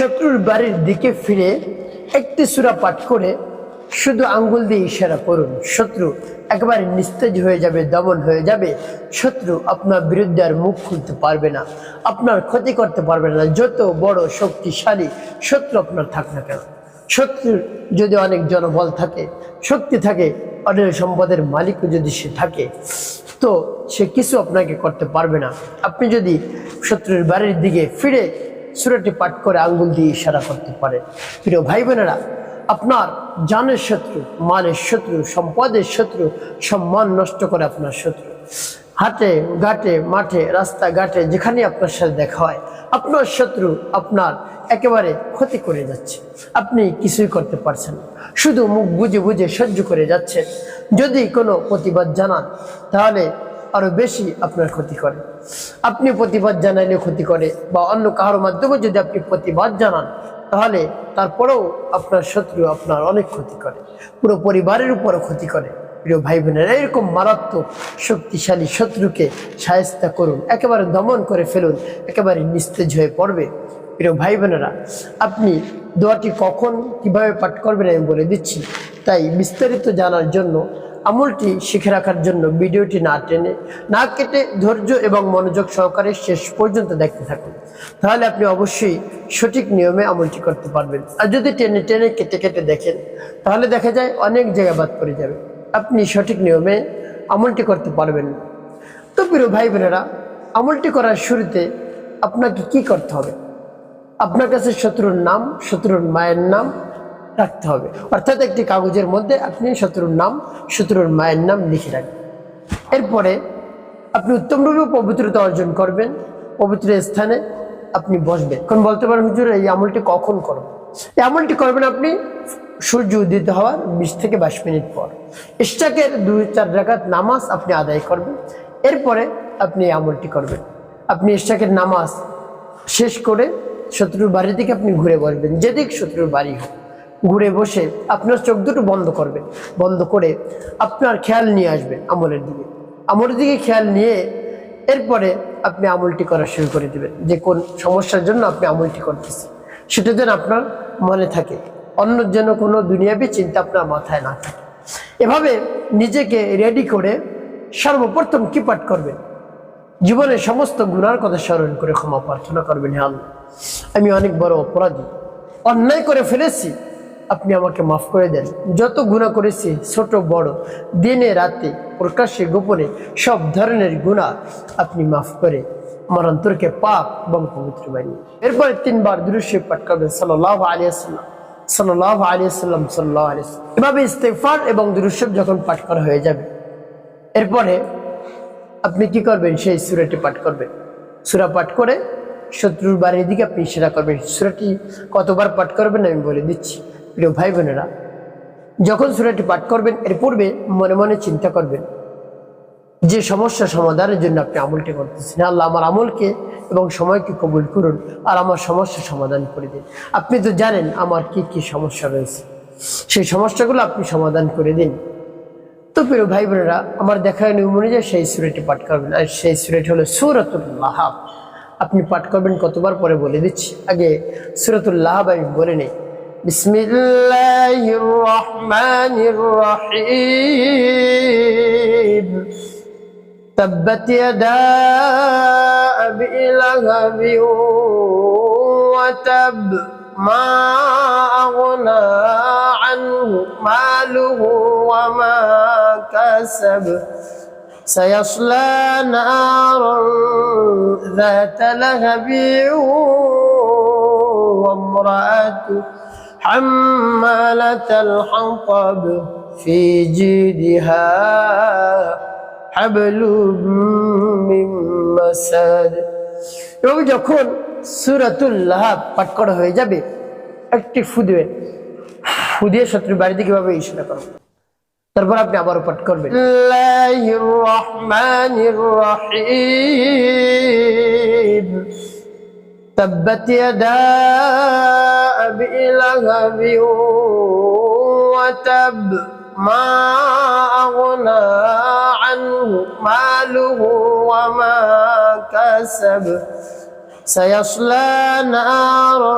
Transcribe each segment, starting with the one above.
শত্রুর বাড়ির দিকে ফিরে একটি সূরা পাঠ করে শুধু আঙ্গুল দিয়ে ইশারা করুন। শত্রু একেবারে নিস্তেজ হয়ে যাবে, দমন হয়ে যাবে। শত্রু আপনার বিরুদ্ধে আর মুখ খুলতে পারবে না, আপনার ক্ষতি করতে পারবে না। যত বড় শক্তিশালী শত্রু আপনার থাক না কেন, শত্রুর যদি অনেক জনবল থাকে, শক্তি থাকে, অনেক সম্পদের মালিকও যদি সে থাকে, তো সে কিছু আপনাকে করতে পারবে না। আপনি যদি শত্রুর বাড়ির দিকে ফিরে সূরাটি পাঠ করে আঙ্গুল দিয়ে ইশারা করতে পারেন। প্রিয় ভাই বোনেরা, আপনার জানের শত্রু, মালের শত্রু, সম্পদের শত্রু, সম্মান নষ্ট করে আপনার শত্রু, হাটে ঘাটে মাঠে রাস্তাঘাটে যেখানে আপনার সাথে দেখা হয়, আপনার শত্রু আপনার একেবারে ক্ষতি করে যাচ্ছে, আপনি কিছুই করতে পারছেন না, শুধু মুখ বুঝে বুঝে সহ্য করে যাচ্ছেন। যদি কোনো প্রতিবাদ জানান তাহলে আরো বেশি আপনার ক্ষতি করে। আপনি প্রতিবাদ জানাইলে ক্ষতি করে, বা অন্য কারোর মাধ্যমে যদি আপনি প্রতিবাদ জানান তাহলে তারপরেও আপনার শত্রু আপনার অনেক ক্ষতি করে, পুরো পরিবারের উপরও ক্ষতি করে। প্রিয় ভাই বোনেরা, এরকম মারাত্মক শক্তিশালী শত্রুকে শায়েস্তা করুন, একেবারে দমন করে ফেলুন, একেবারে নিস্তেজ হয়ে পড়বে। প্রিয় ভাই বোনেরা, আপনি দোয়াটি কখন কিভাবে পাঠ করবেন আমি বলে দিচ্ছি। তাই বিস্তারিত জানার জন্য, আমলটি শিখে রাখার জন্য ভিডিওটি না টেনে না কেটে ধৈর্য এবং মনোযোগ সহকারে শেষ পর্যন্ত দেখতে থাকুন, তাহলে আপনি অবশ্যই সঠিক নিয়মে আমলটি করতে পারবেন। আর যদি টেনে টেনে কেটে কেটে দেখেন তাহলে দেখা যায় অনেক জায়গা বাদ পড়ে যাবে, আপনি সঠিক নিয়মে আমলটি করতে পারবেন না। তো প্রিয় ভাই বোনেরা, আমলটি করার শুরুতে আপনাকে কি করতে হবে? আপনার কাছে শত্রুর নাম, শত্রুর মায়ের নাম রাখতে হবে, অর্থাৎ একটি কাগজের মধ্যে আপনি শত্রুর নাম, শত্রুর মায়ের নাম লিখে রাখবেন। এরপরে আপনি উত্তমরূপে পবিত্রতা অর্জন করবেন, পবিত্র স্থানে আপনি বসবেন। এখন বলতে পারেন, হুজুর এই আমলটি কখন করবেন? এই আমলটি করবেন আপনি সূর্য উদিত হওয়ার 20 থেকে 22 মিনিট পর। ইশরাকের 2-4 রাকাত নামাজ আপনি আদায় করবেন, এরপরে আপনি এই আমলটি করবেন। আপনি ইশরাকের নামাজ শেষ করে শত্রুর বাড়ি থেকে আপনি ঘুরে বসবেন, যেদিক শত্রুর বাড়ি হোক। ঘুরে বসে আপনার চোখ দুটো বন্ধ করবেন, বন্ধ করে আপনার খেয়াল নিয়ে আসবেন আমলের দিকে খেয়াল নিয়ে এরপরে আপনি আমলটি করা শুরু করে দেবেন। যে কোন সমস্যার জন্য আপনি আমলটি করতেছেন সেটা যেন আপনার মনে থাকে, অন্য যেন কোনো দুনিয়াবী চিন্তা আপনার মাথায় না থাকে। এভাবে নিজেকে রেডি করে সর্বপ্রথম কি পাঠ করবেন? জীবনের সমস্ত গুনার কথা স্মরণ করে ক্ষমা প্রার্থনা করবেন। হে আল্লাহ, আমি অনেক বড় অপরাধী, অন্যায় করে ফেলেছি, আপনি আমাকে মাফ করে দেন। যত গুনাহ করেছি ছোট বড়, দিনে রাতে প্রকাশ্যে গোপনে সব ধরনের গুনাহ আপনি মাফ করে আমার অন্তরকে পাক এবং পবিত্র বানিয়ে। এরপরে 3 বার দুরূদ শরীফ পাঠ করবেন, সাল্লাল্লাহু আলাইহি ওয়াসাল্লাম, সাল্লাল্লাহু আলাইহি ওয়াসাল্লাম, সাল্লাল্লাহু আলাইহি ওয়াসাল্লাম। এভাবে ইস্তেগফার এবং দুরূদ শরীফ যখন পাঠ করা হয়ে যাবে, এরপরে আপনি কি করবেন? সেই সূরাটি পাঠ করবেন। সূরা পাঠ করে শত্রুর বাড়ির দিকে আপনি ইশারা করবেন। সূরাটি কতবার পাঠ করবেন আমি বলে দিচ্ছি। প্রিয় ভাই বোনেরা, যখন সূরাটি পাঠ করবেন এর পূর্বে মনে মনে চিন্তা করবেন যে সমস্যা সমাধানের জন্য আপনি আমলটি করতেছেন। আল্লাহ আমার আমলকে এবং সময়কে কবুল করুন আর আমার সমস্যা সমাধান করে দিন। আপনি তো জানেন আমার কি কি সমস্যা রয়েছে, সেই সমস্যাগুলো আপনি সমাধান করে দিন। তো প্রিয় ভাই বোনেরা, আমার দেখার নিয়ম অনুযায়ী সেই সূরাটি পাঠ করবেন। আর সেই সূরাটি হলো সূরাতুল লাহাব। আপনি পাঠ করবেন কতবার পরে বলে দিচ্ছি। আগে সূরাতুল লাহাব আমি বলে নেই। বিসমিল্লাহির রহমানির রহিম। তাব্বাত ইয়াদা আবি লাহাবি ওয়া তাব মা আগনা আনহু মালুহু ওয়া মা কাসাব سيصلى نارا ذات لهب وامرأته حمالة الحطب في جيدها حبل من مسد। এবং যখন সূরাতুল লাহাব পাঠ করা হয়ে যাবে, একটি ফুদিয়ে শত্রুর বাড়ি দিকে কিভাবে ইশারা করো, তারপর আপনি আবারও পাঠ করবেন। বিসমিল্লাহির রহমানির রহিম। তাব্বাত ইয়াদা আবি লাহাবি ওয়া তাব মা আগনা আনহু মালুহু ওয়া মা কাসাব سيصلى نارا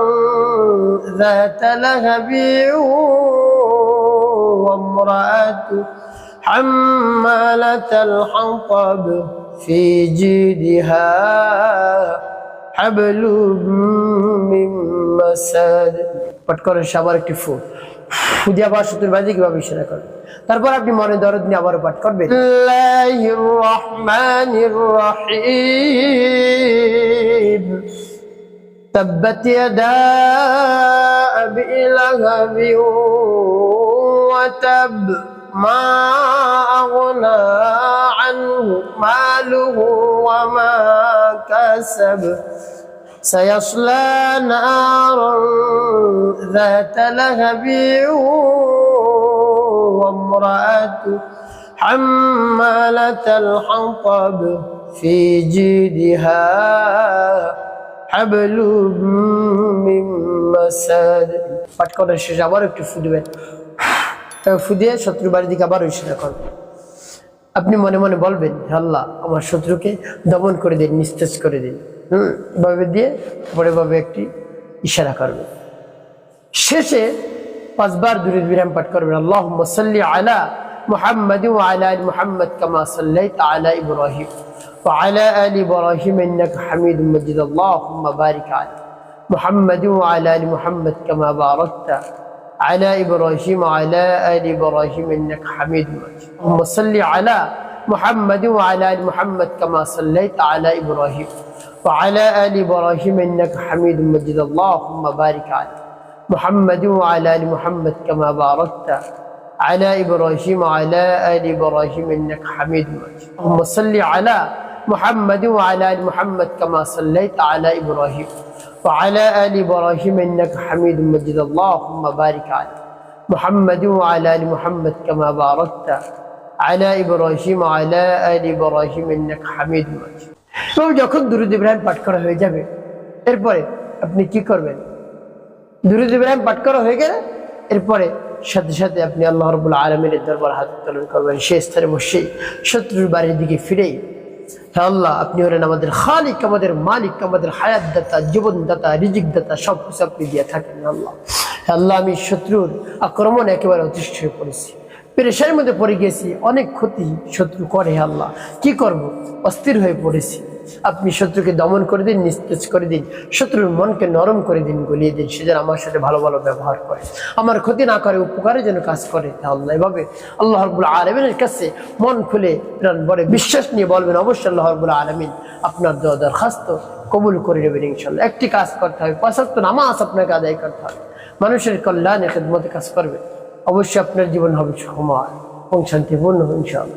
ذات لهب وامرأته حمالة الحطب في جيدها حبل من مسد। পাঠ করেন সবার একটি ফু দিয়ে আবার শত্রুর বাড়ি কিভাবে ইশারা করবেন। তারপর আপনি মনে দরদ নিয়ে আবারও পাঠ করবেন। বিসমিল্লাহির রহমানির রহিম তাব্বাত ইয়াদা আবি লাহাবি ওয়া তাব মা আগনা আনহু মালুহু ওয়া মা কাসাব سيصلى نارا ذات لهب وامرأته حمالة الحطب في جيدها حبل من مسد। পাঠ করার শেষে আবার একটু ফু দিবেন। ফু দিয়ে শত্রুর বাড়ির দিকে আবার ইশারা করবেন। আপনি মনে মনে বলবেন, আল্লাহ আমার শত্রুকে দমন করে দিন, নিস্তেজ করে দিন। এভাবে দিয়ে পরে ভাবে একটি ইশারা করবেন। শেষে 5 বার দুরূদ বিরাম পাঠ করবেন। আল্লাহুম্মা সাল্লি আলা মুহাম্মাদিন ওয়া আলা আলি মুহাম্মাদ কামা সাল্লাইতা আলা ইব্রাহিম ওয়া আলা আলি ইব্রাহিম ইন্নাকা হামিদুম মাজিদ। আল্লাহুম্মা বারিক আলা মুহাম্মাদিন ওয়া আলা আলি মুহাম্মাদ কামা বারাকতা আলা ইব্রাহিম ওয়া আলা আলি ইব্রাহিম ইন্নাকা হামিদুম মাজিদ। আল্লাহুম্মা সাল্লি আলা মুহাম্মাদিন ওয়া আলা আলি মুহাম্মাদ কামা সাল্লাইতা আলা ইব্রাহিম وعلى آل إبراهيم إنك حميد مجيد। اللهم بارك على محمد وعلى آل محمد كما باركت على إبراهيم وعلى آل إبراهيم إنك حميد مجيد। اللهم صل على محمد وعلى آل محمد كما صليت على إبراهيم وعلى آل إبراهيم إنك حميد مجيد। اللهم بارك على محمد وعلى آل محمد كما باركت على إبراهيم وعلى آل إبراهيم إنك حميد مجيد। তো যখন দুরূদ ইব্রাহিম পাঠ করা হয়ে যাবে, এরপরে আপনি কি করবেন? দুরূদ ইব্রাহিম পাঠ করা হয়ে গেলে এরপরে সাথে সাথে আপনি আল্লাহ রাব্বুল আলামিনের দরবারে হাত উত্তোলন করবেন। সেই স্থানে বসে শত্রুর বাড়ির দিকে ফিরেই, হে আল্লাহ, আপনি হলেন আমাদের খালিক, আমাদের মালিক, আমাদের হায়াত দাতা, জীবন দাতা, রিজিক দাতা, সব কিছু আপনি দিয়ে থাকেন। আল্লাহ, হে আল্লাহ, আমি শত্রুর আক্রমণে একেবারে অতিষ্ঠ হয়ে পড়েছি, পেরেশানির মধ্যে পড়ে গেছি, অনেক ক্ষতি শত্রু করে। আল্লাহ, কি করব? অস্থির হয়ে পড়েছি। আপনি শত্রুকে দমন করে দিন, নিস্তেজ করে দিন, শত্রুর মনকে নরম করে দিন, গলিয়ে দিন, সে যেন আমার সাথে ভালো ভালো ব্যবহার করে, আমার ক্ষতি না করে, উপকারে যেন কাজ করে। আল্লাহ এভাবে আল্লাহ রাব্বুল আলামিনের কাছে মন খুলে প্রাণ ভরে বিশ্বাস নিয়ে বলবেন, অবশ্যই আল্লাহ রাব্বুল আলামিন আপনার দোয়া দরখাস্ত কবুল করে নেবেন ইনশাআল্লাহ। একটি কাজ করতে হবে, 5 ওয়াক্ত নামাজ আপনাকে আদায় করতে হবে, মানুষের কল্যাণে খিদমতে কাজ করবে, অবশ্যই আপনার জীবন হবে সুখময় এবং শান্তিপূর্ণ ইনশাআল্লাহ।